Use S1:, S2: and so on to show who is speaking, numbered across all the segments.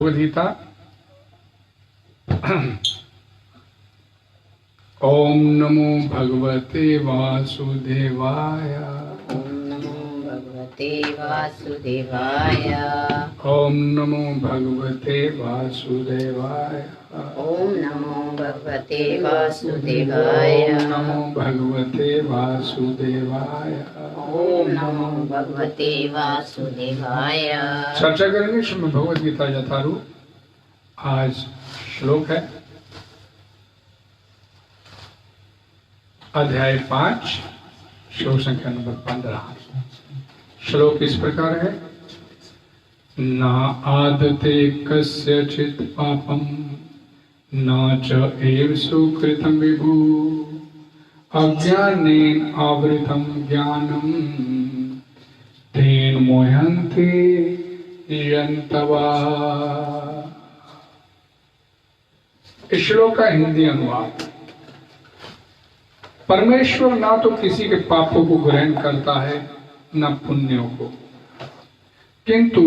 S1: गीता। ओम नमो भगवते वासुदेवाय।
S2: ओम नमो भगवते वासुदेवाय।
S1: ओम नमो भगवते वासुदेवाय।
S2: ओम नमो भगवते वासुदेवाय।
S1: ओम नमो भगवते वासुदेवाय।
S2: ओम नमो भगवते वासुदेवाय।
S1: चर्चा करेंगे श्रीमद् भगवद गीता यथारूप। आज श्लोक है अध्याय 5, श्लोक संख्या नंबर 15। श्लोक इस प्रकार है। न आदते कस्यचित् पापम न च एव सुकृतं विभु अज्ञानेन आवृतं ज्ञानम तेन मोह्यन्ते यन्तवा। इस श्लोक का हिंदी अनुवाद। परमेश्वर ना तो किसी के पापों को ग्रहण करता है न पुण्यों को, किंतु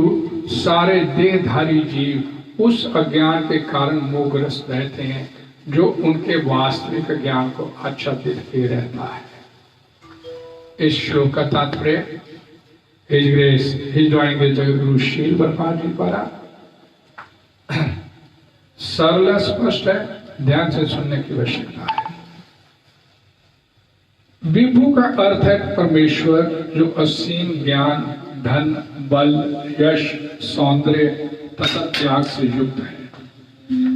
S1: सारे देहधारी जीव उस अज्ञान के कारण मोहग्रस्त रहते हैं जो उनके वास्तविक ज्ञान को आच्छादित किए रहता है। इस श्लोक का तात्पर्य His Grace, His Divine Grace जगद्गुरु शील प्रभुपाद जी द्वारा सरल स्पष्ट है, ध्यान से सुनने की आवश्यकता है। विभु का अर्थ है परमेश्वर जो असीम ज्ञान, धन, बल, यश, सौंदर्य तथा त्याग से युक्त है।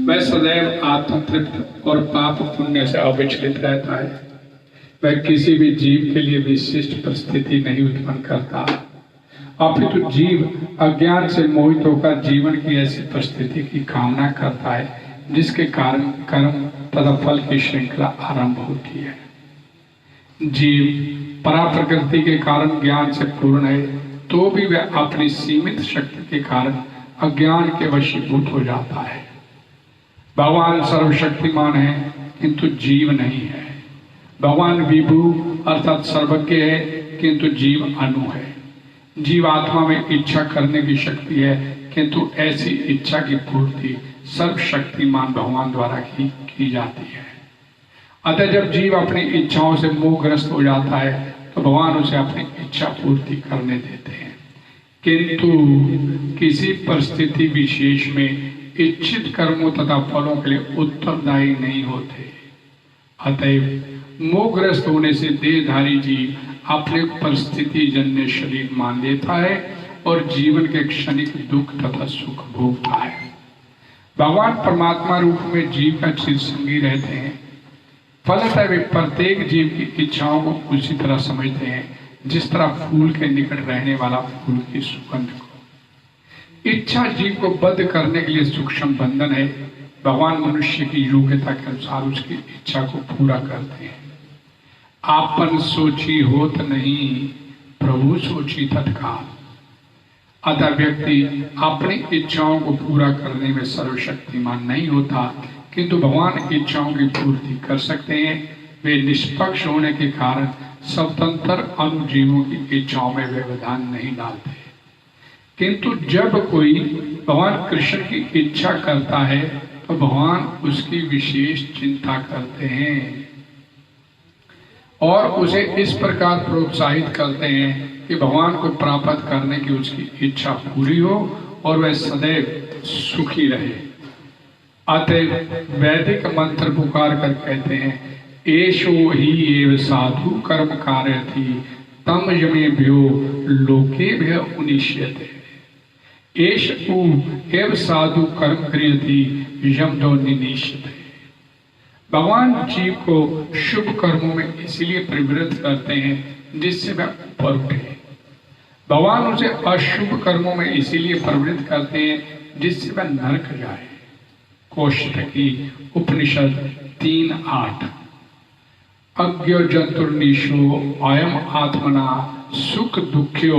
S1: वह सदैव आत्मतृप्त और पाप पुण्य से अविचलित रहता है। वह किसी भी जीव के लिए विशिष्ट परिस्थिति नहीं उत्पन्न करता, अपितु जीव अज्ञान से मोहित होकर जीवन की ऐसी परिस्थिति की कामना करता है जिसके कारण कर्म तथा फल की श्रृंखला आरंभ होती है। जीव परा प्रकृति के कारण ज्ञान से पूर्ण है, तो भी वह अपनी सीमित शक्ति के कारण अज्ञान के वशीभूत हो जाता है। भगवान सर्वशक्तिमान है किंतु जीव नहीं है। भगवान विभु अर्थात सर्वज्ञ है किंतु जीव अनु है। जीव आत्मा में इच्छा करने की शक्ति है किंतु ऐसी इच्छा की पूर्ति सर्वशक्तिमान भगवान द्वारा की जाती है। अतः जब जीव अपनी इच्छाओं से मोहग्रस्त हो जाता है तो भगवान उसे अपनी इच्छा पूर्ति करने देते हैं, किंतु किसी परिस्थिति विशेष में इच्छित कर्मों तथा फलों के लिए उत्तरदायी नहीं होते। अतएव मोहग्रस्त होने से देहधारी जीव अपने परिस्थिति जन्य शरीर मान लेता है और जीवन के क्षणिक दुख तथा सुख भोगता है। भगवान परमात्मा रूप में जीव का चिरसंगी रहते हैं। फलतः वे प्रत्येक जीव की इच्छाओं को उसी तरह समझते हैं जिस तरह फूल के निकट रहने वाला फूल की सुगंध को। इच्छा जीव को बद्ध करने के लिए सूक्ष्म बंधन है। भगवान मनुष्य की योग्यता के अनुसार उसकी इच्छा को पूरा करते हैं। आपन सोची होत नहीं, प्रभु सोची तत्काल। अतः व्यक्ति अपनी इच्छाओं को पूरा करने में सर्वशक्तिमान नहीं होता, किंतु भगवान इच्छाओं की पूर्ति कर सकते हैं। वे निष्पक्ष होने के कारण स्वतंत्र अनुजीवों की इच्छाओं में व्यवधान नहीं डालते। किंतु जब कोई भगवान कृष्ण की इच्छा करता है तो भगवान उसकी विशेष चिंता करते हैं और उसे इस प्रकार प्रोत्साहित करते हैं कि भगवान को प्राप्त करने की उसकी इच्छा पूरी हो और वह सदैव सुखी रहे। अतः वैदिक मंत्र पुकार कर कहते हैं, एषो ही एव साधु कर्म कारयति तम यमेभ्यो लोकेभ्यो उनिष्यते। एष उ एव साधु कर्म क्रियति यमदो निनिष्यते। भगवान जीव को शुभ कर्मों में इसलिए प्रवृत्त करते हैं जिससे वह ऊपर उठे। भगवान उसे अशुभ कर्मों में इसीलिए प्रवृत्त करते हैं जिससे वह नरक जाए। कौशिकी उपनिषद 3:8। अज्ञो जंतुर्निशो अयम आत्मना सुख दुख्यो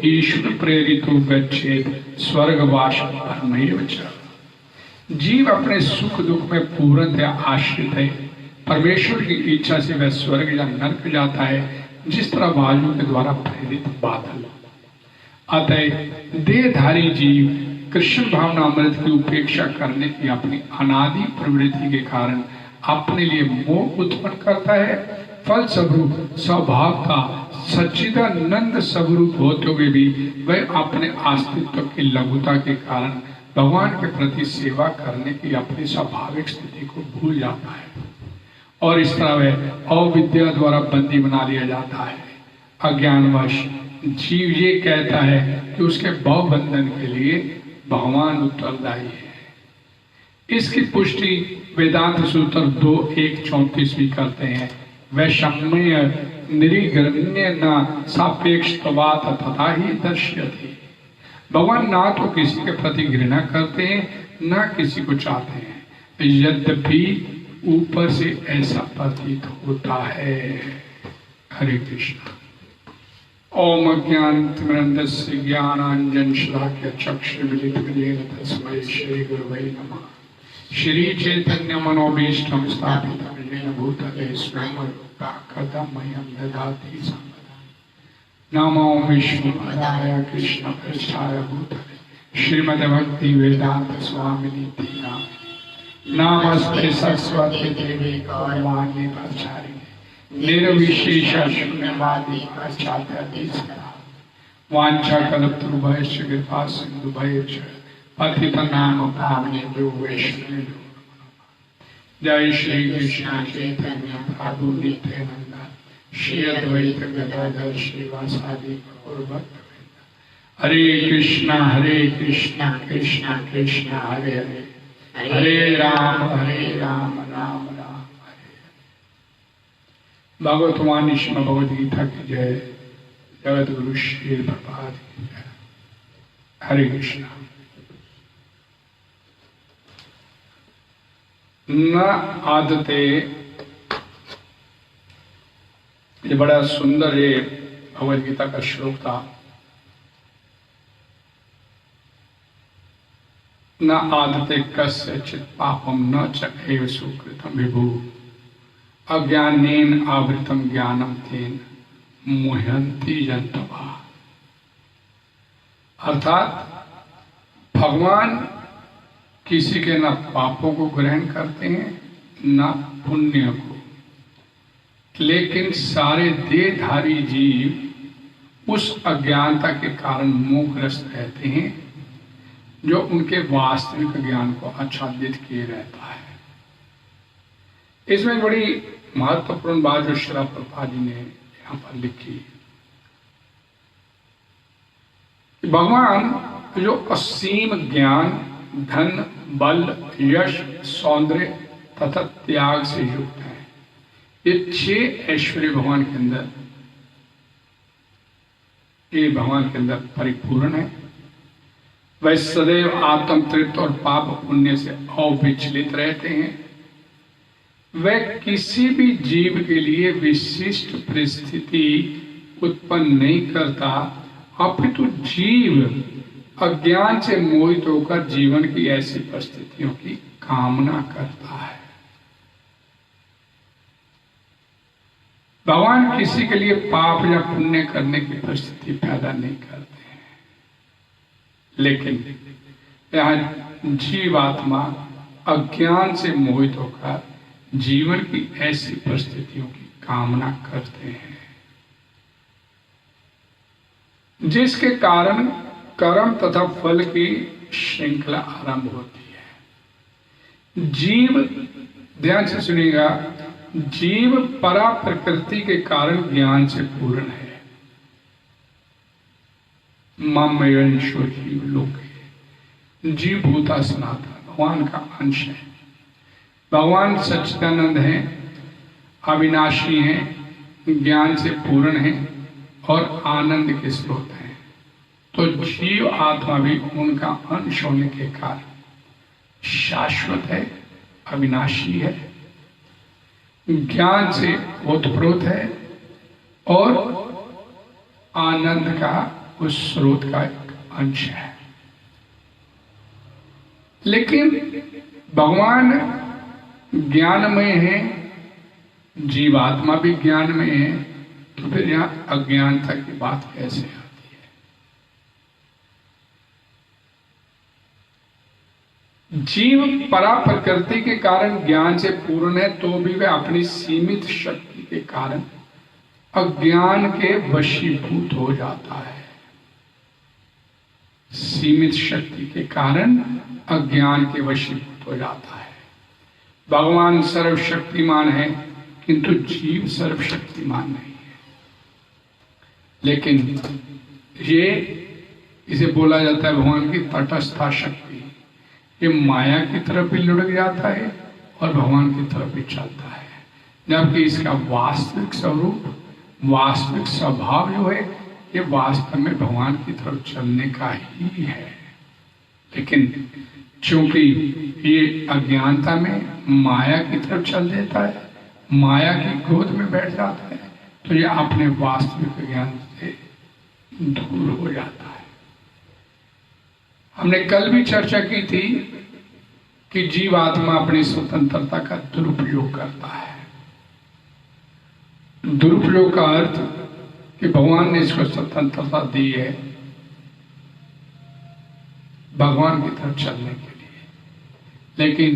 S1: ईश्वर प्रेरितो गच्छेत स्वर्गवास परमेव च। जीव अपने सुख दुख में पूर्णतः आश्रित है। परमेश्वर की इच्छा से वह स्वर्ग या नरक जाता है, जिस तरह वायु के द्वारा प्रेरित बादल। अतः देहधारी जीव कृष्ण भावना अमृत की उपेक्षा करने की अपनी अनादि प्रवृत्ति के कारण अपने लिए मोह उत्पन्न करता है। फलस्वरूप स्वभाव का सच्चिदानंद स्वरूप होते हुए भी वह अपने अस्तित्व की लघुता के कारण भगवान के प्रति सेवा करने की अपनी स्वाभाविक स्थिति को भूल जाता है और इस तरह वह अविद्या द्वारा बंदी बना लिया जाता है। अज्ञानवश जीव ये कहता है कि उसके भव बंधन के लिए भगवान उत्तरदायी है। इसकी पुष्टि वेदांत सूत्र 2:1-34 भी करते हैं। वैषम्य निरीगम्य न सापेक्षत्वात् तथा ही दर्श्यते। भगवान ना तो किसी के प्रति घृणा करते हैं ना किसी को चाहते हैं, यद्यपि ऊपर से ऐसा प्रतीत होता है। हरे कृष्ण। ओम अज्ञानतिमिरन्धस्य ज्ञानाञ्जनशलाकया चक्षुर्मिलितं तस्मै श्री गुरवे नमः। श्री चैतन्य मनोभीष्टं स्थापितं येन भूतले स्वयं रूपः कदा मह्यं ददाति सम्पदां। नमो विष्णुपदाय कृष्णपृष्ठाय भूतले श्रीमद्भक्ति वेदांत स्वामिनिति नामिने। नमस्ते सरस्वती देवी गौरवाणी प्रचारिणे निर्विशेष शून्यवादी पाश्चात्य वांछा कल्पतरुभ्यश्च कृपा सिन्धुभ्यश्च पतितनाम पावनेभ्यो वैष्णवेभ्यो नमः। जय श्री कृष्ण चैतन्य प्रभु नित्यानंद श्री अद्वैत गदाधर श्रीवासादि गौर भक्तवृंद। हरे कृष्णा कृष्णा कृष्णा हरे हरे, हरे राम राम राम। भागवतवाणी श्रीमद् भगवद गीता की जय। जगत गुरु श्री प्रभात की जय। हरे कृष्णा। न आदते, ये बड़ा सुंदर ये भगवद गीता का श्लोक था। न आदते कस्यचित् पापम न च एव सुकृतम विभु अज्ञानेन आवृतम ज्ञानम तेन मुह्यन्ति जन्तवः। अर्थात भगवान किसी के न पापों को ग्रहण करते हैं न पुण्य को, लेकिन सारे देहधारी जीव उस अज्ञानता के कारण मोहग्रस्त रहते हैं जो उनके वास्तविक ज्ञान को आच्छादित किए रहता है। इसमें बड़ी महत्वपूर्ण बात जो श्रील प्रभुपाद जी ने यहाँ पर लिखी, भगवान जो असीम ज्ञान, धन, बल, यश, सौंदर्य तथा त्याग से युक्त है, ये 6 ऐश्वर्य भगवान के अंदर परिपूर्ण है। वह सदैव आत्म तृप्त और पाप पुण्य से अविचलित रहते हैं। वह किसी भी जीव के लिए विशिष्ट परिस्थिति उत्पन्न नहीं करता, अपितु जीव अज्ञान से मोहित होकर जीवन की ऐसी परिस्थितियों की कामना करता है। भगवान किसी के लिए पाप या पुण्य करने की परिस्थिति पैदा नहीं करते हैं, लेकिन यहाँ जीवात्मा अज्ञान से मोहित होकर जीवन की ऐसी परिस्थितियों की कामना करते हैं जिसके कारण कर्म तथा फल की श्रृंखला आरंभ होती है। जीव, ध्यान से सुनिएगा, जीव परा प्रकृति के कारण ज्ञान से पूर्ण है। ममयंशो जीव लोके, जीव भूता सनातन, भगवान का अंश है। भगवान सच्चिदानंद हैं, अविनाशी हैं, ज्ञान से पूर्ण हैं और आनंद के स्रोत हैं। तो जीव आत्मा भी उनका अंश होने के कारण शाश्वत है, अविनाशी है, ज्ञान से ओतप्रोत है और आनंद का उस स्रोत का एक अंश है। लेकिन भगवान ज्ञानमय है, जीवात्मा भी ज्ञानमय है, तो फिर यहाँ अज्ञानता की बात कैसे आती जीव परा प्रकृति के कारण ज्ञान से पूर्ण है, तो भी वह अपनी सीमित शक्ति के कारण अज्ञान के वशीभूत हो जाता है। सीमित शक्ति के कारण अज्ञान के वशीभूत हो जाता है। भगवान सर्वशक्तिमान है, किंतु जीव सर्वशक्तिमान नहीं है। लेकिन इसे बोला जाता है भगवान की तटस्था शक्ति। ये माया की तरफ भी लुढ़क जाता है और भगवान की तरफ भी चलता है, जबकि इसका वास्तविक स्वरूप, वास्तविक स्वभाव जो है, ये वास्तव में भगवान की तरफ चलने का ही है। लेकिन चूंकि ये अज्ञानता में माया की तरफ चल देता है, माया की गोद में बैठ जाता है, तो ये अपने वास्तविक ज्ञान से दूर हो जाता है। हमने कल भी चर्चा की थी कि जीवात्मा अपनी स्वतंत्रता का दुरुपयोग करता है। दुरुपयोग का अर्थ कि भगवान ने इसको स्वतंत्रता दी है भगवान की तरफ चलने के लिए, लेकिन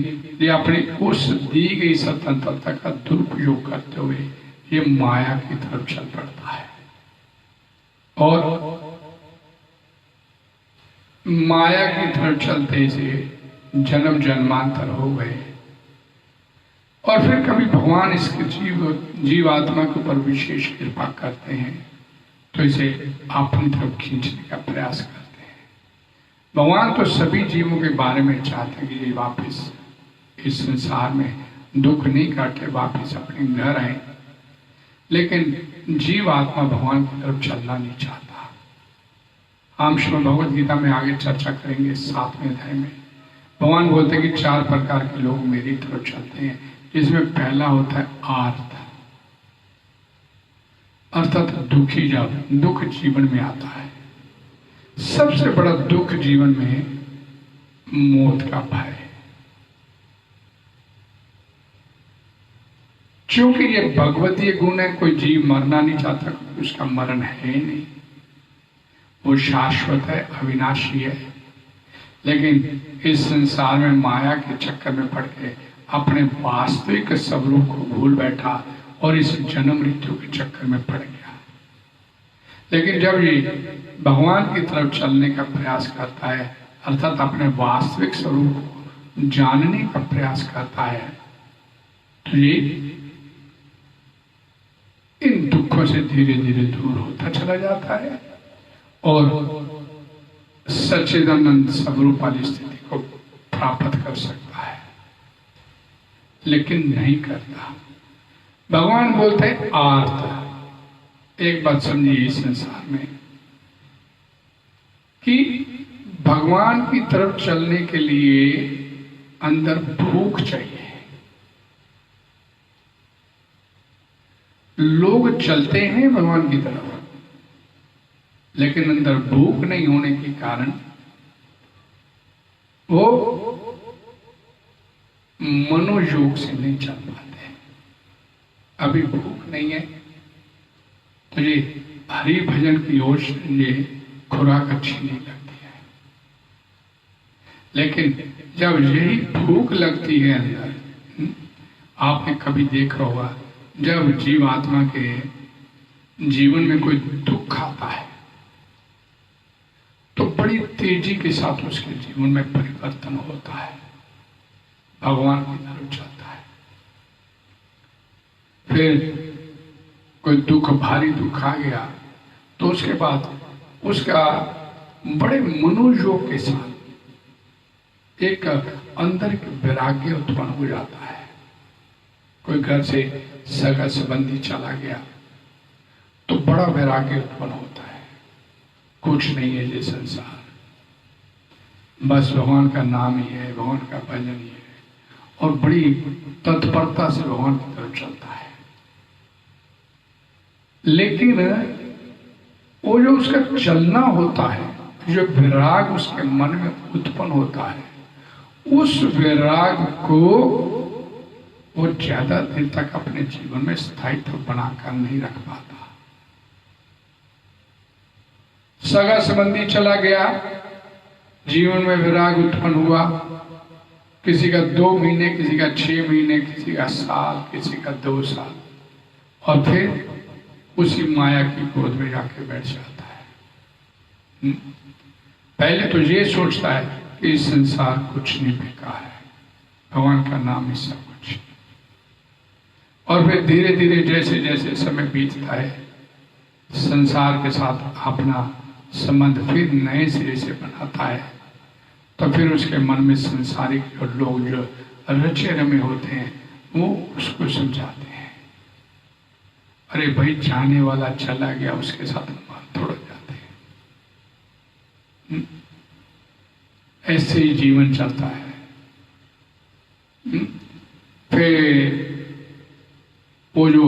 S1: ये अपनी उस दी गई स्वतंत्रता का दुरुपयोग करते हुए ये माया की तरफ चल पड़ता है और माया की तरफ चलते से जन्म जन्मांतर हो गए और फिर कभी भगवान इसके जीवात्मा के ऊपर विशेष कृपा करते हैं तो इसे अपनी तरफ खींचने का प्रयास करते हैं। भगवान तो सभी जीवों के बारे में चाहते हैं कि ये वापस इस संसार में दुख नहीं काटे, वापस अपने घर आए, लेकिन जीवात्मा भगवान की तरफ चलना नहीं चाहता। हम श्रीमद् भगवद गीता में आगे चर्चा करेंगे 7वें अध्याय में। भगवान बोलते हैं कि 4 प्रकार के लोग मेरी तरफ चलते हैं, जिसमें पहला होता है आर्त, अर्थात दुखी। जब दुख जीवन में आता है, सबसे बड़ा दुख जीवन में मौत का भय, क्योंकि ये भगवतीय गुण है। कोई जीव मरना नहीं चाहता, उसका मरण है ही नहीं, वो शाश्वत है, अविनाशी है। लेकिन इस संसार में माया के चक्कर में पड़ के अपने वास्तविक स्वरूप को भूल बैठा और इस जन्म मृत्यु के चक्कर में पड़ गया। लेकिन जब ये भगवान की तरफ चलने का प्रयास करता है, अर्थात अपने वास्तविक स्वरूप को जानने का प्रयास करता है, तो ये इन दुखों से धीरे धीरे दूर होता चला जाता है और सच्चिदानंद स्वरूप वाली स्थिति को प्राप्त कर सकता है, लेकिन नहीं करता। भगवान बोलते हैं आर्त। एक बात समझिए इस संसार में कि भगवान की तरफ चलने के लिए अंदर भूख चाहिए। लोग चलते हैं भगवान की तरफ, लेकिन अंदर भूख नहीं होने के कारण वो मनोयोग से नहीं चल पाते। अभी भूख नहीं है तो ये हरि भजन की ओर ये खुराक अच्छी नहीं लगती है। लेकिन जब यही भूख लगती है अंदर, आपने कभी देखा होगा जब जीवात्मा के जीवन में कोई दुख आता है तो बड़ी तेजी के साथ उसके जीवन में परिवर्तन होता है, भगवान की तरफ चलता है। फिर कोई दुख, भारी दुख आ गया तो उसके बाद उसका बड़े मनोयोग के साथ एक अंदर के वैराग्य उत्पन्न हो जाता है। कोई घर से सगा संबंधी चला गया तो बड़ा वैराग्य उत्पन्न होता है, कुछ नहीं है ये संसार, बस भगवान का नाम ही है, भगवान का भजन ही है, और बड़ी तत्परता से भगवान की तरफ चलता है। लेकिन वो जो उसका चलना होता है, जो विराग उसके मन में उत्पन्न होता है, उस विराग को वो ज्यादा देर तक अपने जीवन में स्थायित्व बनाकर नहीं रख पाता। सगा संबंधी चला गया, जीवन में विराग उत्पन्न हुआ, किसी का 2 महीने, किसी का 6 महीने, किसी का साल, किसी का 2 साल, और फिर उसी माया की गोद में जाके बैठ जाता है। पहले तो ये सोचता है कि इस संसार कुछ नहीं बेकार है, भगवान का नाम ही सब कुछ। और फिर धीरे धीरे जैसे जैसे समय बीतता है, संसार के साथ अपना संबंध फिर नए सिरे से बनाता है, तो फिर उसके मन में संसारिक जो लोग जो रचे रमे होते हैं वो उसको समझाते हैं, अरे भाई जाने वाला चला गया, उसके साथ बात थोड़ा जाते हैं। ऐसे ही जीवन चलता है। फिर वो जो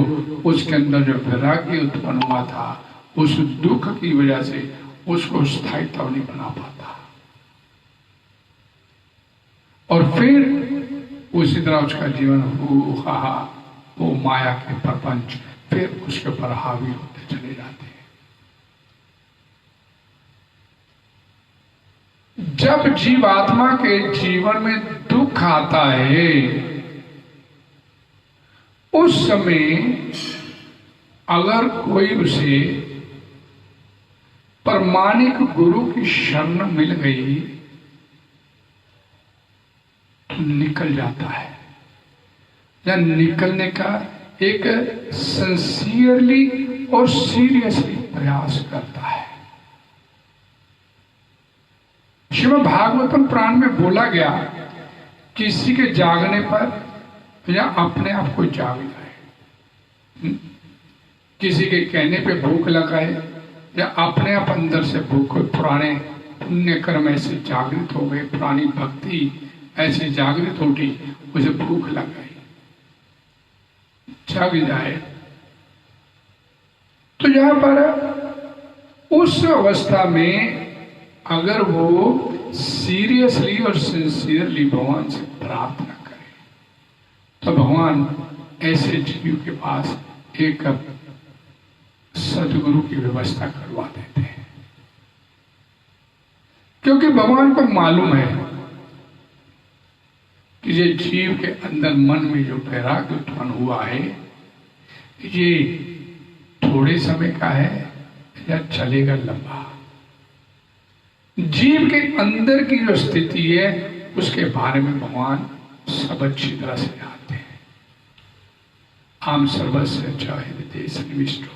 S1: उसके अंदर जो वैराग्य उत्पन्न हुआ था, उस दुख की वजह से उसको स्थायित्व नहीं बना पाता, और फिर उसी तरह उसका जीवन वो माया के प्रपंच फिर उसके ऊपर हावी होते चले जाते हैं। जब जीवात्मा के जीवन में दुख आता है, उस समय अगर कोई उसे प्रामाणिक गुरु की शरण मिल गई तो निकल जाता है, या निकलने का एक सिंसियरली और सीरियसली प्रयास करता है। श्रीमद् भागवतम पुराण में बोला गया, किसी के जागने पर या अपने आप को जाग जाए, किसी के कहने पे भूख लगाए या अपने आप अंदर से भूख, पुराने पुण्य कर्म ऐसे जागृत हो गए, पुरानी भक्ति ऐसी जागृत होगी, उसे भूख लगाई, जाग जाए। तो यहां पर उस अवस्था में अगर वो सीरियसली और सिंसियरली भगवान से प्रार्थना करे, तो भगवान ऐसे जीव के पास एक सदगुरु की व्यवस्था करवा देते हैं, क्योंकि भगवान को मालूम है कि ये जीव के अंदर मन में जो वैराग्य उत्पन्न हुआ है, ये थोड़े समय का है या चलेगा लंबा। जीव के अंदर की जो स्थिति है उसके बारे में भगवान सब अच्छी तरह से जानते हैं। आम सर्वस्य च हृदय सन्निविष्टो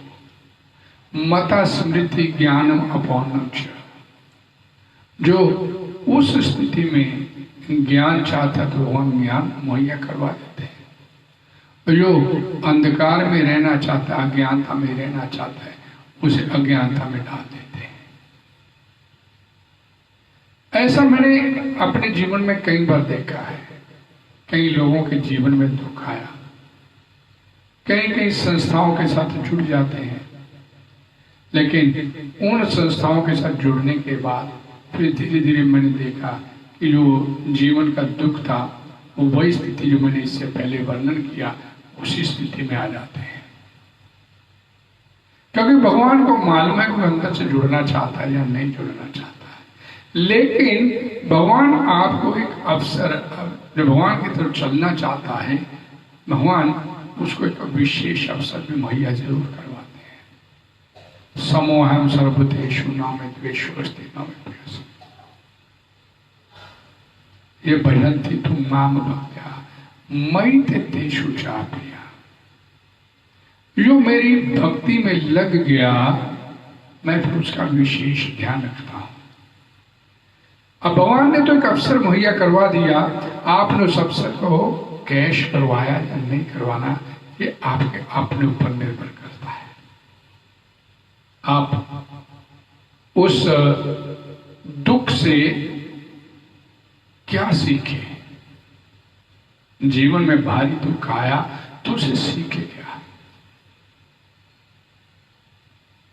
S1: मता स्मृति ज्ञानम अपौर्णम च। जो उस स्थिति में ज्ञान चाहता तो भगवान ज्ञान मुहैया करवा देते हैं, जो अंधकार में रहना चाहता है, अज्ञानता में रहना चाहता है, उसे अज्ञानता में डाल देते हैं। ऐसा मैंने अपने जीवन में कई बार देखा है। कई लोगों के जीवन में दुख आया, कई कई संस्थाओं के साथ जुड़ जाते हैं, लेकिन उन संस्थाओं के साथ जुड़ने के बाद फिर धीरे धीरे मैंने देखा कि जो जीवन का दुख था वो वही स्थिति जो मैंने इससे पहले वर्णन किया उसी स्थिति में आ जाते हैं, क्योंकि भगवान को मालूम है कि अंदर से जुड़ना चाहता है या नहीं जुड़ना चाहता है। लेकिन भगवान आपको एक अवसर, जो भगवान की तरफ चलना चाहता है, भगवान उसको एक विशेष अवसर भी मुहैया जरूर करवाते हैं। समोहम सर्वभूतेषु नामेत्वेषु अस्ति नामेत्वेषु। ये भजन्ति तुम माम भक्त्या मयि तेषु चाप्रिया। जो मेरी भक्ति में लग गया, मैं फिर उसका विशेष ध्यान रखता हूं। अब भगवान ने तो एक अवसर मुहैया करवा दिया, आपने उस अवसर को कैश करवाया या नहीं करवाना, ये आपके अपने ऊपर निर्भर करता है। आप उस दुख से क्या सीखे? जीवन में भारी दुख आया तो उसे सीखे क्या?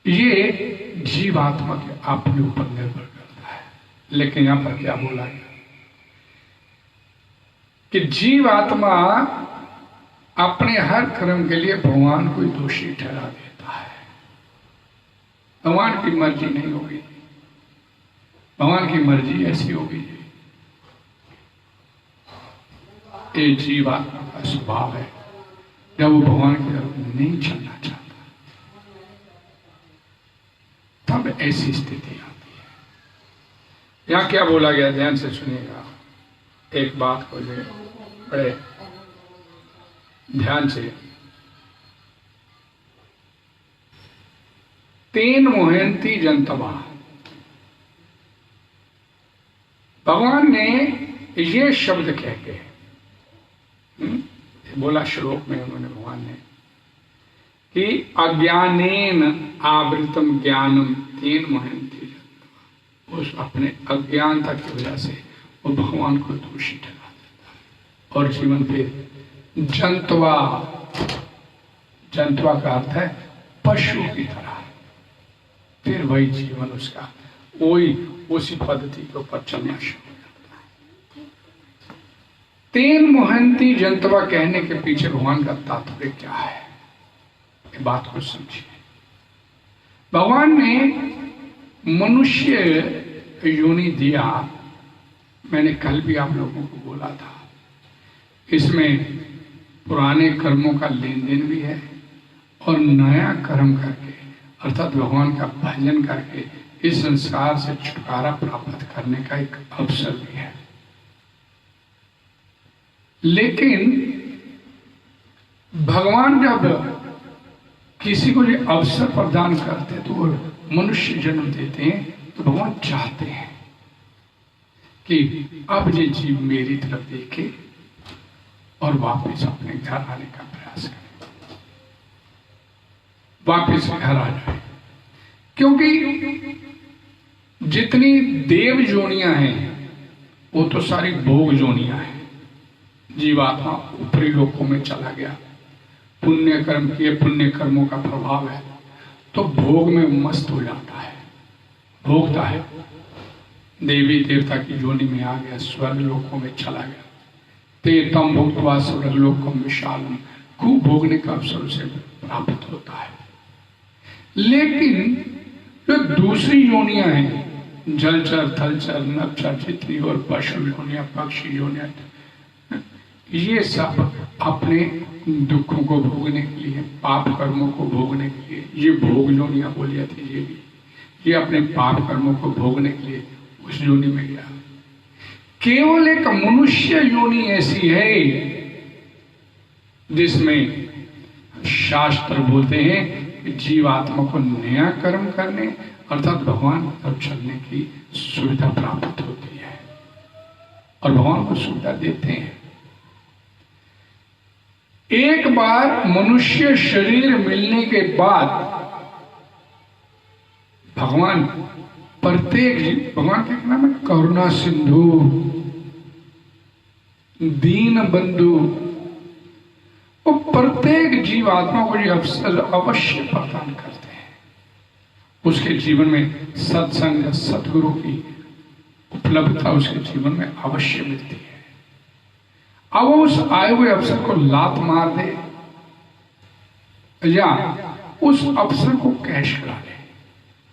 S1: ये जीवात्मा के अपने ऊपर निर्भर करता है। लेकिन यहां पर क्या बोला गया कि जीवात्मा अपने हर कर्म के लिए भगवान को दोषी ठहरा देता है। भगवान की मर्जी नहीं होगी, भगवान की मर्जी ऐसी होगी ये जीवात्मा का स्वभाव है जब वो भगवान की तरफ नहीं चलना चाहता, तब ऐसी स्थिति आती है। यहां क्या बोला गया, ध्यान से सुनिएगा, एक बात को जो बड़े ध्यान से। तेन मोहंती जनतवा, भगवान ने ये शब्द कह के बोला श्लोक में, उन्होंने भगवान ने कि अज्ञानेन आवृतम ज्ञानम तेन मोहंती जनतवा, उस अपने अज्ञानता की वजह से वो भगवान को दोषी ठहरा देता है और जीवन पे जंतवा, जंतवा का अर्थ है पशु की तरह, फिर वही जीवन उसका वही उसी पद्धति के ऊपर चलना शुरू हो जाता है। तेन मोहंती जंतवा कहने के पीछे भगवान का तात्पर्य क्या है, ये बात को समझिए। भगवान ने मनुष्य योनि दिया, मैंने कल भी आप लोगों को बोला था, इसमें पुराने कर्मों का लेन देन भी है और नया कर्म करके अर्थात भगवान का भजन करके इस संसार से छुटकारा प्राप्त करने का एक अवसर भी है। लेकिन भगवान जब किसी को ये अवसर प्रदान करते तो वो मनुष्य जन्म देते हैं तो भगवान चाहते हैं कि अब ये जीव मेरी तरफ देखे और वापस अपने घर आने का प्रयास करें, वापस घर आ जाए। क्योंकि जितनी देव जोनियां हैं वो तो सारी भोग जोनियां हैं। जीवात्मा ऊपरी लोकों में चला गया, पुण्य कर्म किए, पुण्य कर्मों का प्रभाव है तो भोग में मस्त हो जाता है, भोगता है, देवी देवता की जोनी में आ गया, स्वर्ग लोकों में चला गया। ते तम भुक्त्वा स्वर्गलोकम विशालम, खूब भोगने का अवसर उसे प्राप्त होता है। लेकिन जो दूसरी योनियां हैं, जलचर, थलचर, नभचर, जितनी और पशु योनियां, पक्षी योनियां, ये सब अपने दुखों को भोगने के लिए, पाप कर्मों को भोगने के लिए, ये भोग योनियां बोली जाती है, ये अपने पाप कर्मों को भोगने के लिए उस योनि में गया। केवल एक मनुष्य योनि ऐसी है जिसमें शास्त्र बोलते हैं कि जीवात्मा को नया कर्म करने अर्थात भगवान तब चलने की सुविधा प्राप्त होती है और भगवान को सुविधा देते हैं। एक बार मनुष्य शरीर मिलने के बाद भगवान प्रत्येक, भगवान क्या नाम है, करुणा सिंधु, दीन बंधु, वो प्रत्येक जीवात्मा को ये अवसर अवश्य प्रदान करते हैं। उसके जीवन में सत्संग या सतगुरु की उपलब्धता उसके जीवन में अवश्य मिलती है। अब उस आए हुए अवसर को लात मार दे या उस अवसर को कैश करा ले,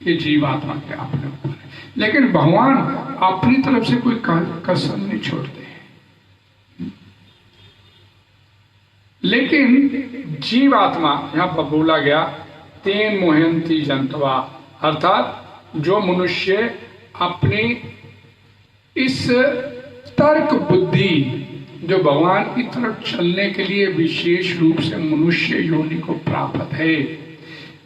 S1: ये जीवात्मा के अपने ऊपर है। लेकिन भगवान अपनी तरफ से कोई कसर नहीं छोड़ते। लेकिन जीवात्मा यहां पर बोला गया तेन मोहंती जंतवा, अर्थात जो मनुष्य अपनी इस तर्क बुद्धि जो भगवान की तरफ चलने के लिए विशेष रूप से मनुष्य योनि को प्राप्त है,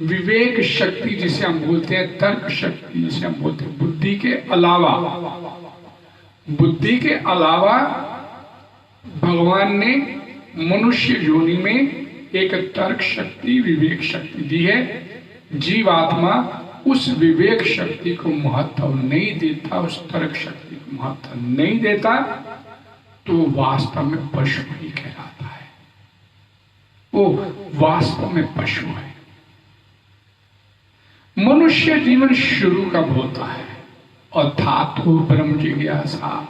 S1: विवेक शक्ति जिसे हम बोलते हैं, तर्क शक्ति जिसे हम बोलते हैं, बुद्धि के अलावा भगवान ने मनुष्य योनि में एक तर्क शक्ति, विवेक शक्ति दी है। जीवात्मा उस विवेक शक्ति को महत्व नहीं देता, उस तर्क शक्ति को महत्व नहीं देता, तो वास्तव में पशु ही कहलाता है। वो वास्तव में पशु है। मनुष्य जीवन शुरू कब होता है? और धातु ब्रह्म जिज्ञासा,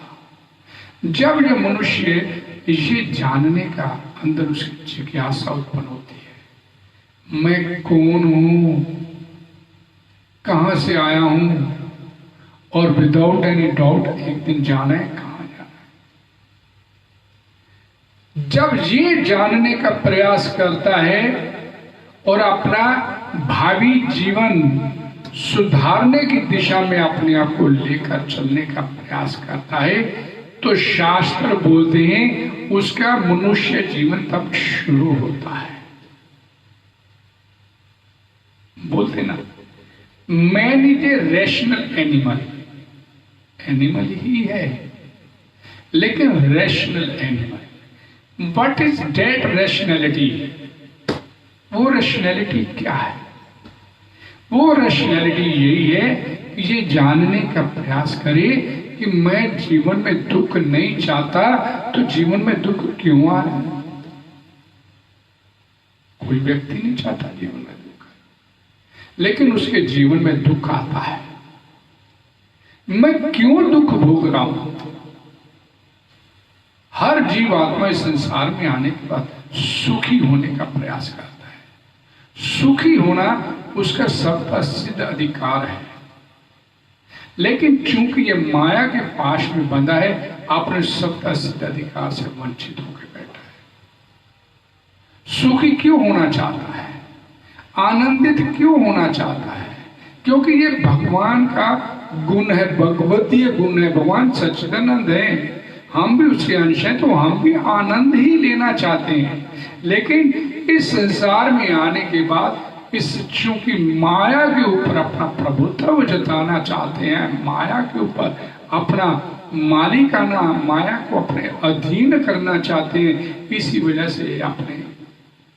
S1: जब ये मनुष्य ये जानने का अंदर उसकी जिज्ञासा उत्पन्न होती है, मैं कौन हूं, कहां से आया हूं, और विदाउट एनी डाउट एक दिन जाना है, कहां जाना जब ये जानने का प्रयास करता है और अपना भावी जीवन सुधारने की दिशा में अपने आप को लेकर चलने का प्रयास करता है, तो शास्त्र बोलते हैं उसका मनुष्य जीवन तब शुरू होता है। बोलते ना, man is a rational animal, animal ही है लेकिन rational animal. What is that rationality? वो रैशनैलिटी क्या है? वो रैशनैलिटी यही है कि ये जानने का प्रयास करे कि मैं जीवन में दुख नहीं चाहता, तो जीवन में दुख क्यों आ रहा है? कोई व्यक्ति नहीं चाहता जीवन में दुख, लेकिन उसके जीवन में दुख आता है। मैं क्यों दुख भोग रहा हूं? हर जीव आत्मा इस संसार में आने के बाद सुखी होने का प्रयास करता है। सुखी होना उसका सबका सिद्ध अधिकार है, लेकिन चूंकि ये माया के पाश में बंधा है, अपने सबका सिद्ध अधिकार से वंचित होकर बैठा है। सुखी क्यों होना चाहता है? आनंदित क्यों होना चाहता है? क्योंकि ये भगवान का गुण है, भगवतीय गुण है। भगवान सच्चिदानंद है, हम भी उसके अंश हैं, तो हम भी आनंद ही लेना चाहते हैं। लेकिन इस संसार में आने के बाद इस चूंकि माया के ऊपर अपना प्रभुत्व जताना चाहते हैं, माया के ऊपर अपना मालिकाना, माया को अपने अधीन करना चाहते हैं, इसी वजह से अपने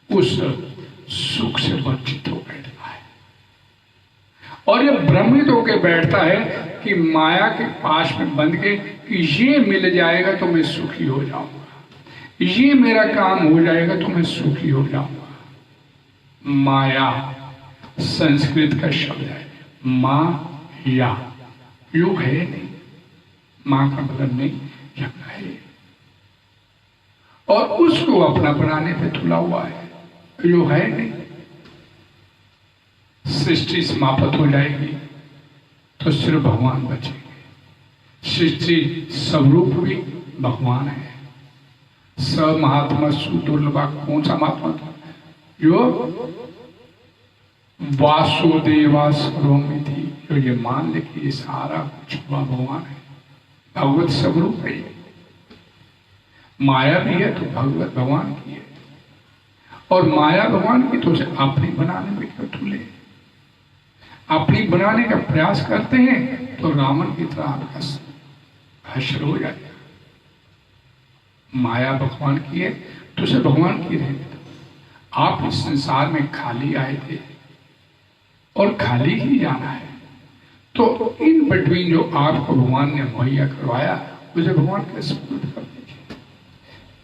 S1: उस सुख से वंचित हो बैठता है। और ये भ्रमित होकर बैठता है कि माया के पास में बंध के कि ये मिल जाएगा तो मैं सुखी हो जाऊंगा, ये मेरा काम हो जाएगा तो मैं सुखी हो जाऊंगा। माया संस्कृत का शब्द है, माया, युग है नहीं, मां का मतलब नहीं, यज्ञ है, और उसको अपना बनाने पे तुला हुआ है। युग है नहीं। सृष्टि समाप्त हो जाएगी तो सिर्फ भगवान बचेंगे। सृष्टि स्वरूप भी भगवान है। स महात्मा सुदुर्लभा, कौन सा महात्मा था? जो वासुदेवा सर्वमिति, जो ये मान ले कि ये सारा कुछ हुआ भगवान है, भगवत स्वरूप है। माया भी है तो भगवत भगवान की है, और माया भगवान की तो अपनी बनाने में क्यों तुले? अपनी बनाने का प्रयास करते हैं तो रावण की तरह आपका हश्र हो जाएगा। माया भगवान की है तो उसे भगवान की रहने दो। आप इस संसार में खाली आए थे और खाली ही जाना है, तो इन बिटवीन जो आपको भगवान ने मुहैया करवाया उसे भगवान के सुपुर्द कर दीजिए।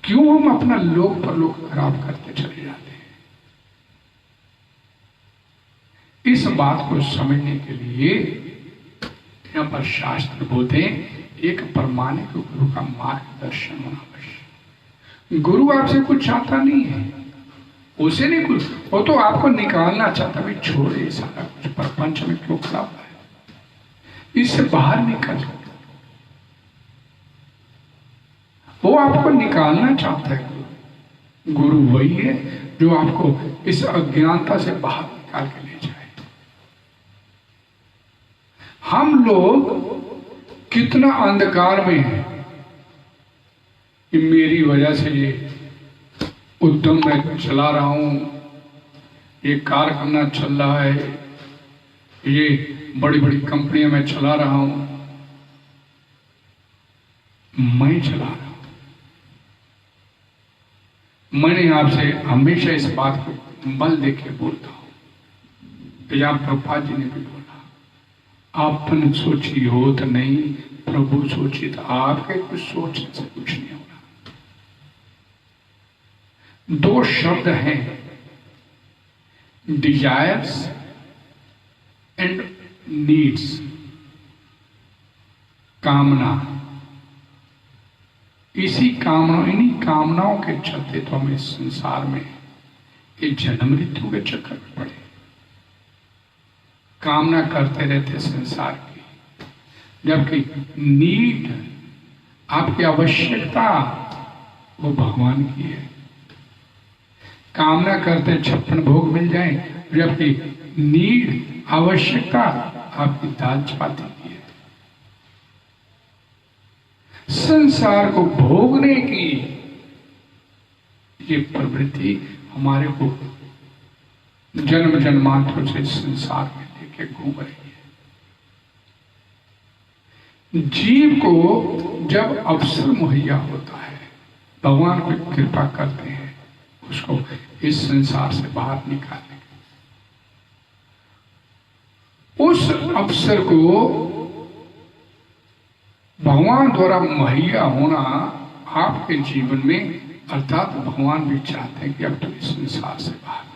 S1: क्यों हम अपना लोक पर लोक खराब करते चले जाते हैं? इस बात को समझने के लिए यहाँ पर शास्त्र बोलते हैं एक प्रमाणिक गुरु का मार्गदर्शन होना आवश्यक। गुरु आपसे कुछ चाहता नहीं है, उसे नहीं कुछ, वो तो आपको निकालना चाहता, भाई छोड़े सारा कुछ, प्रपंच में क्यों खड़ा हुआ है, इससे बाहर निकल। वो आपको निकालना चाहता है। गुरु वही है जो आपको इस अज्ञानता से बाहर निकाल के ले जाए। हम लोग कितना अंधकार में हैं कि मेरी वजह से ये उद्यम मैं चला रहा हूं, ये कारखाना चल रहा है, ये बड़ी बड़ी कंपनियां मैं चला रहा हूं, मैं चला रहा हूं। मैंने आपसे हमेशा इस बात को बल देके बोलता हूं। यहाँ प्रभुपाद जी ने भी बोला, आपन सोची होत नहीं, प्रभु सोचित। आपके कुछ सोचने से कुछ नहीं होना। दो शब्द हैं, डिजायर्स एंड नीड्स, कामना। इसी कामना, इन्हीं कामनाओं के चलते तो हम इस संसार में एक जन्म मृत्यु के चक्कर में पड़े। कामना करते रहते संसार की, जबकि नीड, आपकी आवश्यकता वो भगवान की है। कामना करते हैं 56 भोग मिल जाए, जबकि नीड आवश्यकता आपकी दाल चपाती की है। संसार को भोगने की ये प्रवृत्ति हमारे को जन्म जन्मांतर से संसार में लेके घूम रही है। जीव को जब अवसर मुहैया होता है, भगवान को कृपा करते हैं उसको इस संसार से बाहर निकालने के, उस अवसर को भगवान द्वारा मुहैया होना आपके जीवन में, अर्थात भगवान भी चाहते हैं कि अब तो इस संसार से बाहर निकल।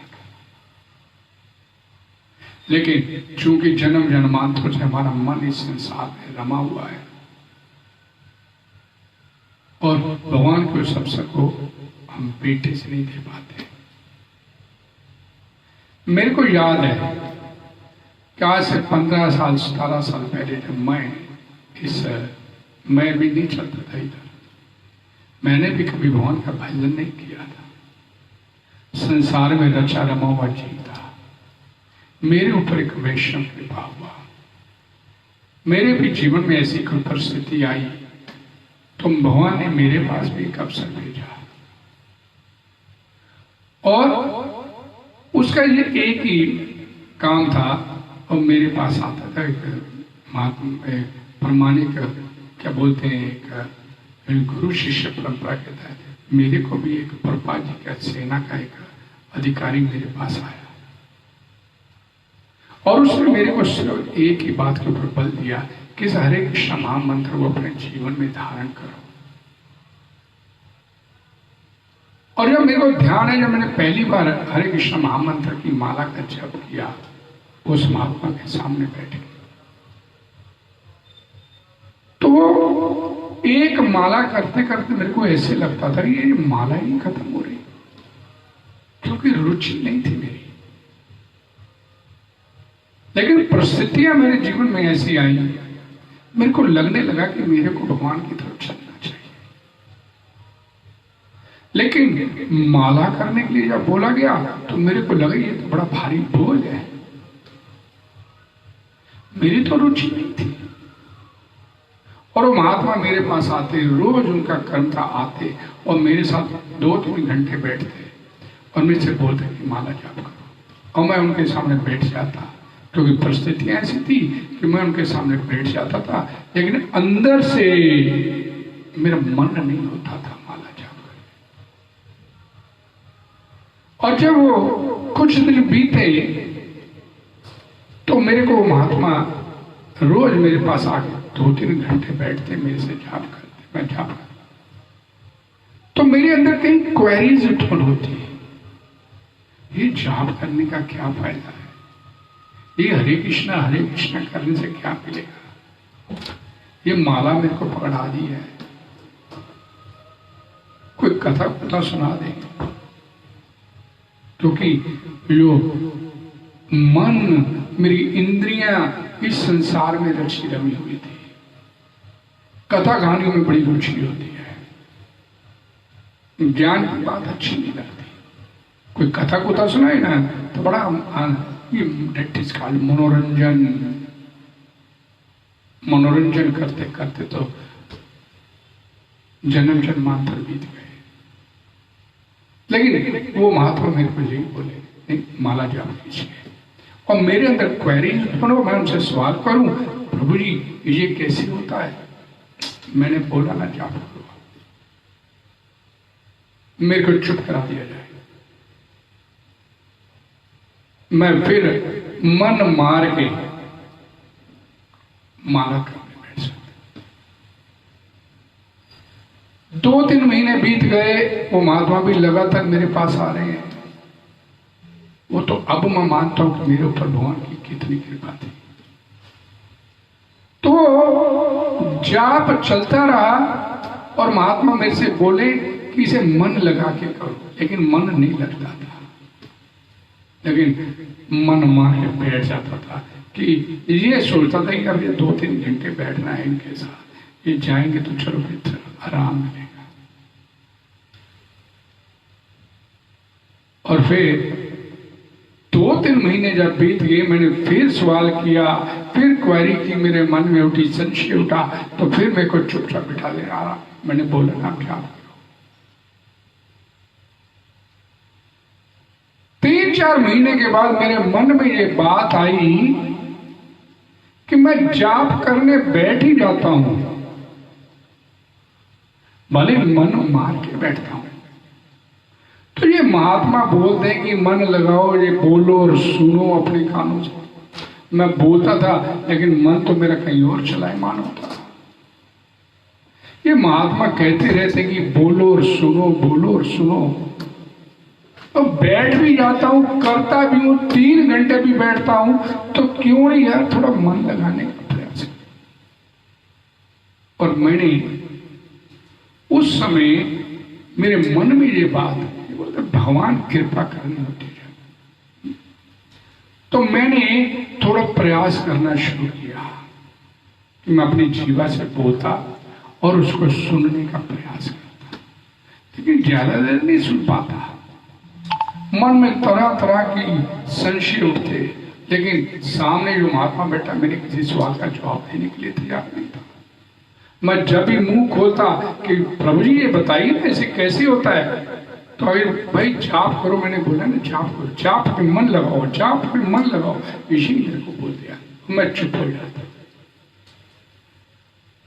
S1: लेकिन चूंकि जन्म जन्मांतर से हमारा मन इस संसार में रमा हुआ है और भगवान के उस अवसर को हम बेटे से नहीं दे पाते। मेरे को याद है कि आज से 15 साल 17 साल पहले जब मैं भी नहीं चलता था इधर, मैंने भी कभी भगवान का भजन नहीं किया था। संसार में रचा रमा हुआ जीव था। मेरे ऊपर एक वैष्णव कृपा हुआ, मेरे भी जीवन में ऐसी कोई परिस्थिति आई तो भगवान ने मेरे पास भी एक अवसर भेजा और उसका ये एक ही काम था। और मेरे पास आता था एक प्रमाणिक, क्या बोलते हैं, एक गुरु शिष्य परंपरा के तहत मेरे को भी एक प्रभुपाद जी का सेना का एक अधिकारी मेरे पास आया और उसने मेरे को सिर्फ एक ही बात के ऊपर बल दिया कि इस हरे कृष्ण महामंत्र को अपने जीवन में धारण करो। और जब मेरे को ध्यान है, जब मैंने पहली बार हरे कृष्ण महामंत्र की माला का जप किया उस महात्मा के सामने बैठ के, तो एक माला करते करते मेरे को ऐसे लगता था कि ये माला ही खत्म हो रही, क्योंकि रुचि नहीं थी मेरी। लेकिन परिस्थितियां मेरे जीवन में ऐसी आई, मेरे को लगने लगा कि मेरे को भगवान की तरफ चलना चाहिए। लेकिन माला करने के लिए जब बोला गया तो मेरे को लगा ये तो बड़ा भारी बोझ है, मेरी तो रुचि नहीं थी। और वो महात्मा मेरे पास आते, रोज उनका कर्म था, आते और मेरे साथ 2-3 घंटे बैठते और मेरे से बोलते कि माला जाप करो। और मैं उनके सामने बैठ जाता, क्योंकि परिस्थितियां ऐसी थी कि मैं उनके सामने बैठ जाता था, लेकिन अंदर से मेरा मन नहीं होता था माला जाप करने। और जब वो कुछ दिन बीते तो मेरे को महात्मा रोज मेरे पास आके 2-3 घंटे बैठते, मेरे से जाप करते, मैं जाप करता। तो मेरे अंदर कई क्वेरीज उत्पन्न होती है, ये जाप करने का क्या फायदा है, ये हरे कृष्णा करने से क्या मिलेगा, ये माला मेरे को पकड़ा दी है, कोई कथा सुना दे। क्योंकि जो मन, मेरी इंद्रियां इस संसार में रची रमी हुई थी, कथा कहानियों में बड़ी रुचि होती है, ज्ञान की बात अच्छी नहीं लगती। कोई कथा कुथा सुनाए ना तो बड़ा डेट इज कॉल्ड मनोरंजन करते करते तो जन्म जन्मांतर बीत गए। लेकिन वो महात्मा मेरे को यही बोले, नहीं माला जाप कीजिए। और मेरे अंदर क्वेरी उत्पन्न हो, मैं उनसे सवाल करूं, प्रभु जी ये कैसे होता है। मैंने बोला ना जाप करो, मेरे को चुप करा दिया जाए। मैं फिर मन मार के माला करने बैठ सकता। 2-3 महीने बीत गए, वो महात्मा भी लगातार मेरे पास आ रहे हैं। वो तो अब मैं मानता हूं कि मेरे ऊपर भगवान की कितनी कृपा थी। तो जाप चलता रहा और महात्मा मेरे से बोले कि इसे मन लगा के करो, लेकिन मन नहीं लगता था। लेकिन मन मान के बैठ जाता था कि ये सोचता था कि अब ये 2-3 घंटे बैठना है इनके साथ, ये जाएंगे तो चलो फिर आराम मिलेगा। और फिर 2-3 महीने जब बीत गए, मैंने फिर सवाल किया, फिर क्वेरी की, मेरे मन में उठी, संशय उठा, तो फिर मेरे को चुपचाप बिठा ले रहा। मैंने बोला ना क्या 3-4 महीने के बाद मेरे मन में ये बात आई कि मैं जाप करने बैठ ही जाता हूं, भले मन मार के बैठता हूं। तो ये महात्मा बोलते हैं कि मन लगाओ, ये बोलो और सुनो अपने कानों से। मैं बोलता था लेकिन मन तो मेरा कहीं और चलायमान होता था। ये महात्मा कहते रहते कि बोलो और सुनो, बोलो और सुनो। तो बैठ भी जाता हूं, करता भी हूं, 3 घंटे भी बैठता हूं, तो क्यों नहीं यार थोड़ा मन लगाने का प्रयास। और मैंने उस समय मेरे मन में ये बात, बोलते भगवान कृपा करनी होती है, तो मैंने थोड़ा प्रयास करना शुरू किया कि मैं अपनी जीवा से बोलता और उसको सुनने का प्रयास करता, लेकिन ज्यादा देर नहीं सुन पाता। मन में तरह तरह की संशय उठते, लेकिन सामने जो महात्मा बैठा मेरे किसी सवाल का जवाब देने के लिए तैयार नहीं था। मैं जब भी मुंह खोलता कि प्रभु जी ये बताइए ना ऐसे कैसे होता है, तो भाई जाप करो। मैंने बोला ना जाप करो, जाप पे मन लगाओ, जाप पे मन लगाओ, इसी मेरे को बोल दिया। मैं चुप हो जाता।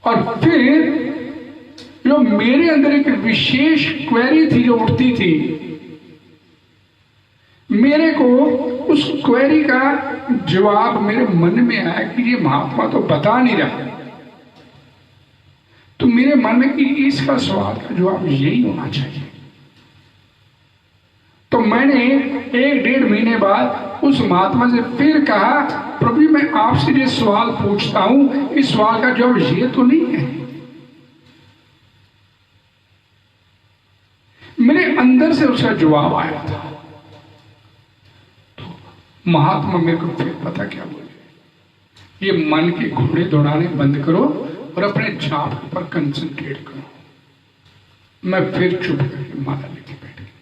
S1: और फिर जो मेरे अंदर एक विशेष क्वेरी थी जो उठती थी, मेरे को उस क्वेरी का जवाब मेरे मन में आया कि ये महात्मा तो बता नहीं रहा। तो मेरे मन में कि इसका सवाल का जवाब यही होना चाहिए। तो मैंने 1-1.5 महीने बाद उस महात्मा से फिर कहा, प्रभु जी मैं आपसे ये सवाल पूछता हूं, इस सवाल का जवाब ये तो नहीं है। मेरे अंदर से उसका जवाब आया था। तो महात्मा मेरे को फिर पता क्या बोले, ये मन के घोड़े दौड़ाने बंद करो और अपने जाप पर कंसंट्रेट करो। मैं फिर चुप करके माला लेके बैठ गया।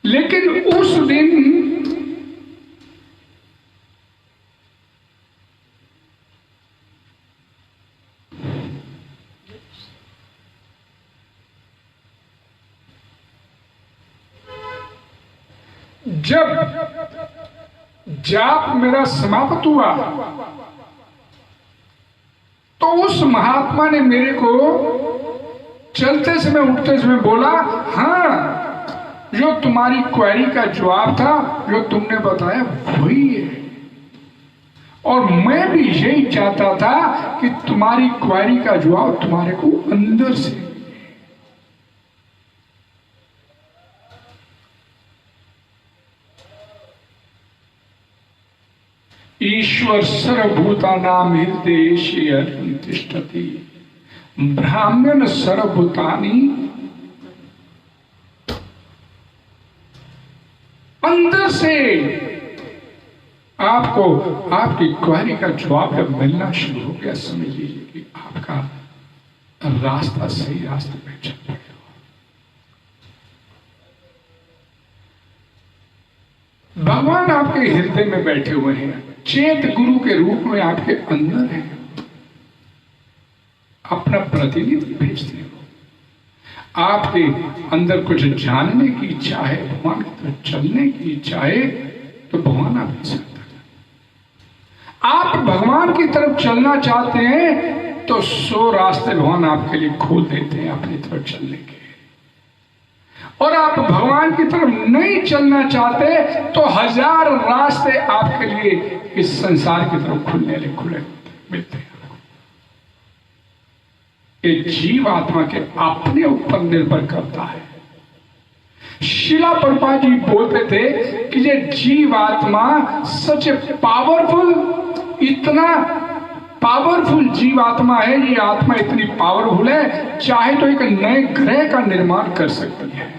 S1: लेकिन उस दिन जब जाप मेरा समाप्त हुआ, तो उस महात्मा ने मेरे को चलते समय उठते समय बोला, हाँ जो तुम्हारी क्वेरी का जवाब था, जो तुमने बताया वही है। और मैं भी यही चाहता था कि तुम्हारी क्वेरी का जवाब तुम्हारे को अंदर से। ईश्वर सर्वभूतानां हृदयेषु तिष्ठति, ब्राह्मण सर्वभूतानि। अंदर से आपको आपकी क्वेरी का जवाब जब मिलना शुरू हो गया, समझ लीजिए कि आपका रास्ता सही रास्ते पे चल रहे हो। भगवान आपके हृदय में बैठे हुए हैं, चेत गुरु के रूप में आपके अंदर है। अपना प्रतिनिधि भेजते हो। आपके अंदर कुछ जानने की इच्छा है, भगवान की तरफ चलने की इच्छा है, तो भगवान आपके साथ है। आप भगवान की तरफ चलना चाहते हैं तो 100 रास्ते भगवान आपके लिए खोल देते हैं अपनी तरफ चलने के। और आप भगवान की तरफ नहीं चलना चाहते तो 1000 रास्ते आपके लिए इस संसार की तरफ खुले मिलते हैं। ये जीव आत्मा के अपने ऊपर निर्भर करता है। शिला प्रभुपाद जी बोलते थे कि ये जीव आत्मा सच पावरफुल, इतना पावरफुल जीव आत्मा है। ये आत्मा इतनी पावरफुल है, चाहे तो एक नए ग्रह का निर्माण कर सकती है।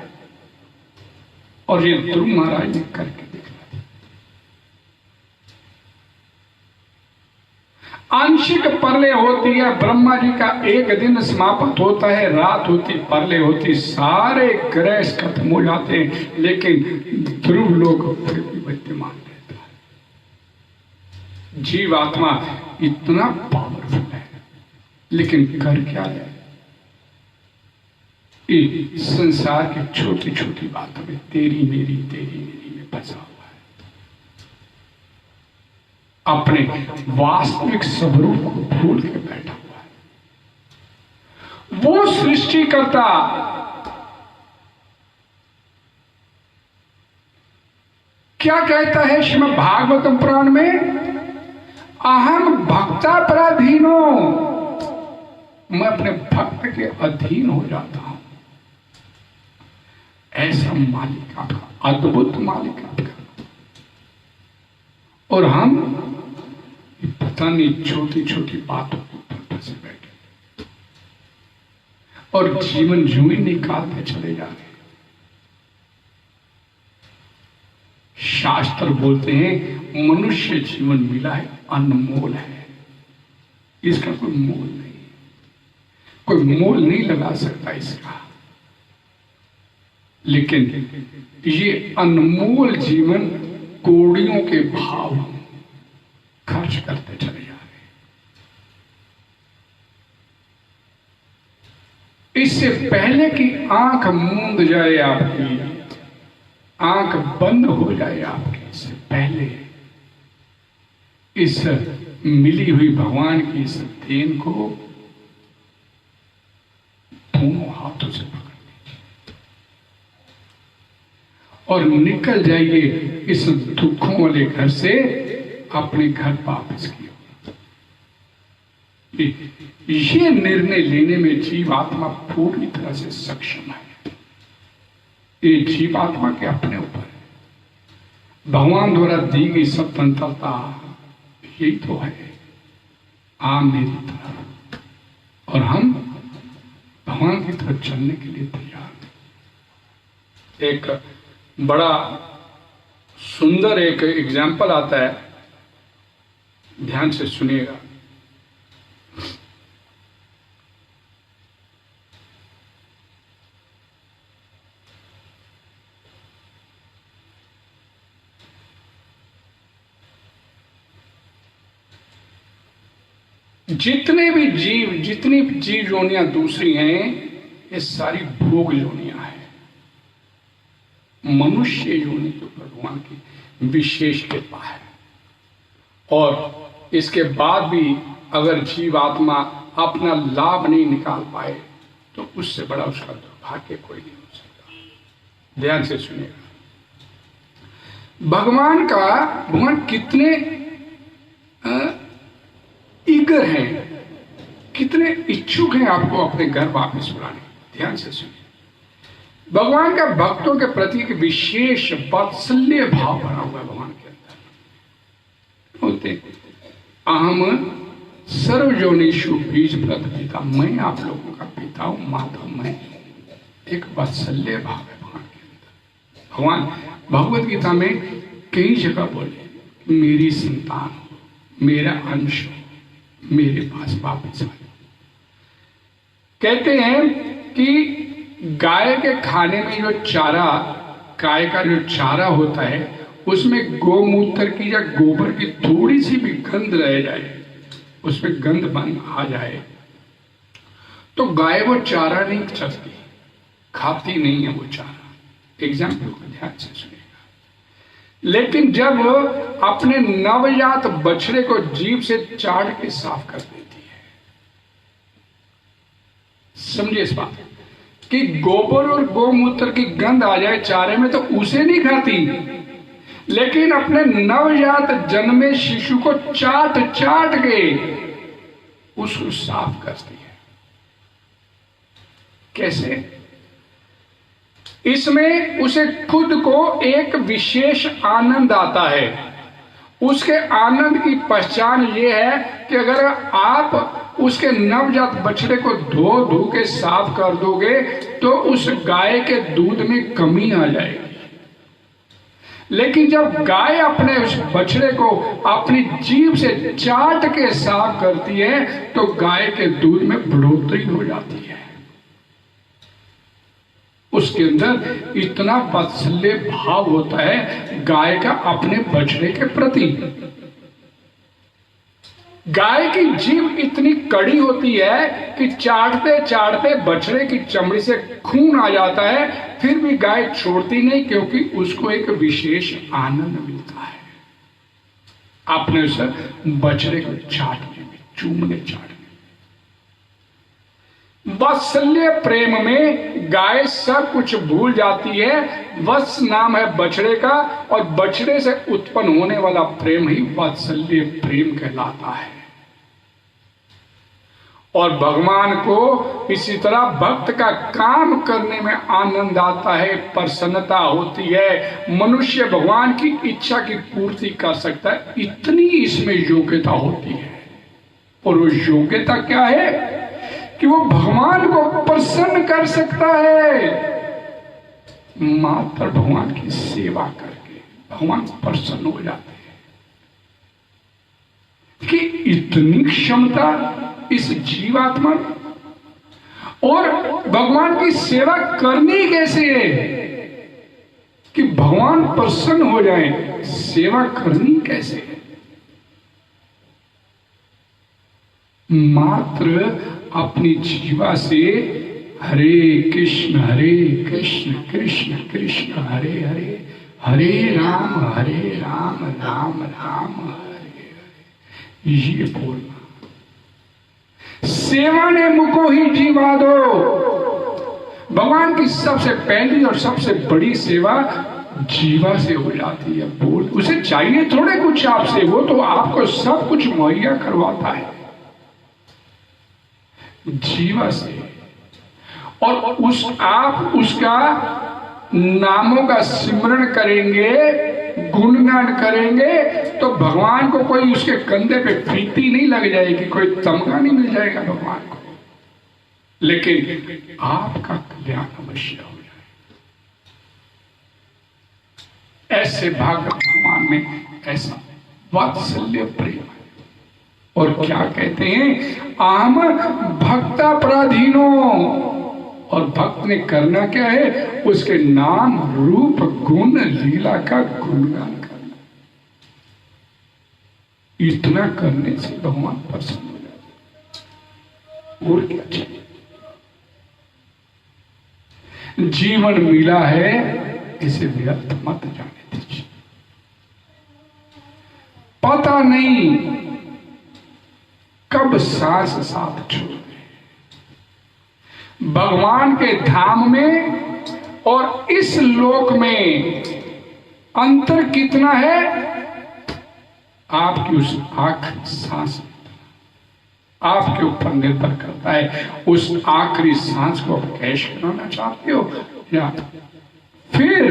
S1: और ये ध्रुव महाराज ने करके दिखा। आंशिक प्रलय होती है, ब्रह्मा जी का एक दिन समाप्त होता है, रात होती, प्रलय होती, सारे ग्रह खत्म हो जाते हैं, लेकिन ध्रुव लोग फिर भी विद्यमान रहता है। जीवात्मा इतना पावरफुल है, लेकिन कर क्या है? ये संसार की छोटी छोटी बातों में तेरी मेरी में फंसा हुआ है, अपने वास्तविक स्वरूप को भूल के बैठा हुआ है। वो सृष्टिकर्ता क्या कहता है श्रीमद् भागवतम पुराण में? अहम भक्ता पराधीनो, मैं अपने भक्त के अधीन हो जाता हूं। ऐसा मालिक आपका, अद्भुत मालिक आपका। और हम पता नहीं छोटी छोटी बातों को फंसे बैठे और जीवन यूं ही निकालते चले जा रहे। शास्त्र बोलते हैं मनुष्य जीवन मिला है, अनमोल है, इसका कोई मोल नहीं, कोई मोल नहीं लगा सकता इसका। लेकिन ये अनमोल जीवन कोड़ियों के भाव खर्च करते चले जा रहे। इससे पहले कि आंख मूंद जाए आपकी, आंख बंद हो जाए आपकी, इससे पहले इस मिली हुई भगवान की इस देन को दोनों हाथों से पकड़ लीजिए और निकल जाइए इस दुखों वाले घर से अपने घर वापस की। ये निर्णय लेने में जीवात्मा पूरी तरह से सक्षम है। ये जीवात्मा के अपने ऊपर है। भगवान द्वारा दी गई स्वतंत्रता यही तो है, आ मेरी तरफ, और हम भगवान की तरफ चलने के लिए तैयार हैं। एक बड़ा सुंदर एक एग्जाम्पल आता है, ध्यान से सुनिएगा। जितनी भी जीव योनियां दूसरी हैं, ये सारी भोग योनियां हैं। मनुष्य योनि तो भगवान की विशेष कृपा है, और इसके बाद भी अगर जीवात्मा अपना लाभ नहीं निकाल पाए तो उससे बड़ा उसका दुर्भाग्य कोई नहीं हो सकता। ध्यान से सुनिएगा। भगवान कितने ईगर हैं, कितने इच्छुक हैं आपको अपने घर वापस बुलाने। ध्यान से सुनिए। भगवान का भक्तों के प्रति एक विशेष वात्सल्य भाव बना हुआ है भगवान के अंदर। बोलते अहम सर्वजोनिषु बीज प्रद पिता, मैं आप लोगों का पिता हूं, माता मैं। एक वात्सल्य भाव है भगवान के अंदर। भगवान भगवत गीता में कई जगह बोले मेरी संतान हो, मेरा अंश हो, मेरे पास वापस आ। कहते हैं कि गाय के खाने में जो चारा, गाय का जो चारा होता है, उसमें गौमूत्र की या गोबर की थोड़ी सी भी गंध रह जाए, उसमें गंध बन आ जाए, तो गाय वो चारा नहीं चलती, खाती नहीं है वो चारा। एग्जाम्पल को ध्यान से सुनिएगा। लेकिन जब अपने नवजात बछड़े को जीभ से चाट के साफ कर देती है, समझिए इस बात कि गोबर और गौमूत्र की गंध आ जाए चारे में तो उसे नहीं खाती, लेकिन अपने नवजात जन्मे शिशु को चाट चाट के उसको साफ करती है। कैसे? इसमें उसे खुद को एक विशेष आनंद आता है। उसके आनंद की पहचान ये है कि अगर आप उसके नवजात बछड़े को धो के साफ कर दोगे तो उस गाय के दूध में कमी आ जाएगी। लेकिन जब गाय अपने उस बछड़े को अपनी जीभ से चाट के साफ करती है तो गाय के दूध में बढ़ोतरी हो जाती है। उसके अंदर इतना वात्सल्य भाव होता है गाय का अपने बछड़े के प्रति। गाय की जीभ इतनी कड़ी होती है कि चाटते चाटते बछड़े की चमड़ी से खून आ जाता है, फिर भी गाय छोड़ती नहीं, क्योंकि उसको एक विशेष आनंद मिलता है अपने उस बछड़े को चाटने में, चूमने चाटने में। वात्सल्य प्रेम में गाय सब कुछ भूल जाती है। वत्स नाम है बछड़े का, और बछड़े से उत्पन्न होने वाला प्रेम ही वात्सल्य प्रेम कहलाता है। और भगवान को इसी तरह भक्त का काम करने में आनंद आता है, प्रसन्नता होती है। मनुष्य भगवान की इच्छा की पूर्ति कर सकता है, इतनी इसमें योग्यता होती है। और वो योग्यता क्या है कि वो भगवान को प्रसन्न कर सकता है। मात्र भगवान की सेवा करके भगवान प्रसन्न हो जाते हैं। कि इतनी क्षमता इस जीवात्मा, और भगवान की सेवा करनी कैसे है कि भगवान प्रसन्न हो जाए। सेवा करनी कैसे है? मात्र अपनी जीवा से हरे कृष्ण कृष्ण कृष्ण हरे हरे, हरे राम राम राम हरे हरे, ये बोलना। सेवा ने मुको ही जीवा दो। भगवान की सबसे पहली और सबसे बड़ी सेवा जीवा से हो जाती है। बोल, उसे चाहिए थोड़े कुछ आपसे, वो तो आपको सब कुछ मुहैया करवाता है जीवा से। और आप उसका नामों का सिमरण करेंगे, गुणगान करेंगे, तो भगवान को कोई उसके कंधे पे फीती नहीं लग जाएगी, कोई तमगा नहीं मिल जाएगा भगवान को। लेकिन आपका कल्याण अवश्य हो जाए। ऐसे भाग भगवान में ऐसा वात्सल्य प्रेम है। और क्या कहते हैं, आम भक्ता पराधीनो। और भक्त ने करना क्या है, उसके नाम रूप गुण लीला का गुणगान करना। इतना करने से भगवान प्रसन्न हो जाते। और क्या चाहिए? जीवन मिला है, इसे व्यर्थ मत जाने दीजिए। पता नहीं कब सांस साथ छोड़ दे। भगवान के धाम में और इस लोक में अंतर कितना है, आपकी उस आखिरी सांस आपके ऊपर निर्भर करता है। उस आखिरी सांस को आप कैश कराना चाहते हो, या फिर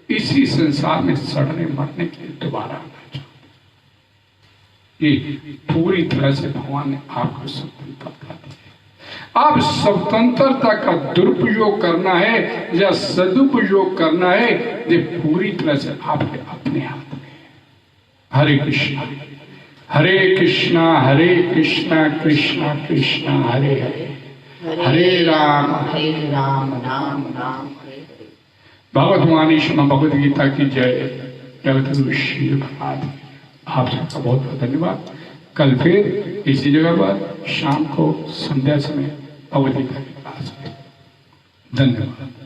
S1: इसी संसार में सड़ने मरने के लिए दोबारा आना चाहते हो। ये पूरी तरह से भगवान ने आपको स्वतंत्रता दी है। अब स्वतंत्रता का दुरुपयोग करना है या सदुपयोग करना है, ये पूरी तरह से आपके अपने हाथ में है। हरे कृष्णा कृष्णा कृष्णा हरे हरे, हरे राम
S2: राम राम हरे हरे।
S1: भगवद्वाणी श्रीमद् भगवद गीता की जय। जगत गुरु श्री प्रभुपाद। आप सबका बहुत बहुत धन्यवाद। कल फिर इसी जगह पर शाम को संध्या समय भगवद गीता की क्लास में। धन्यवाद।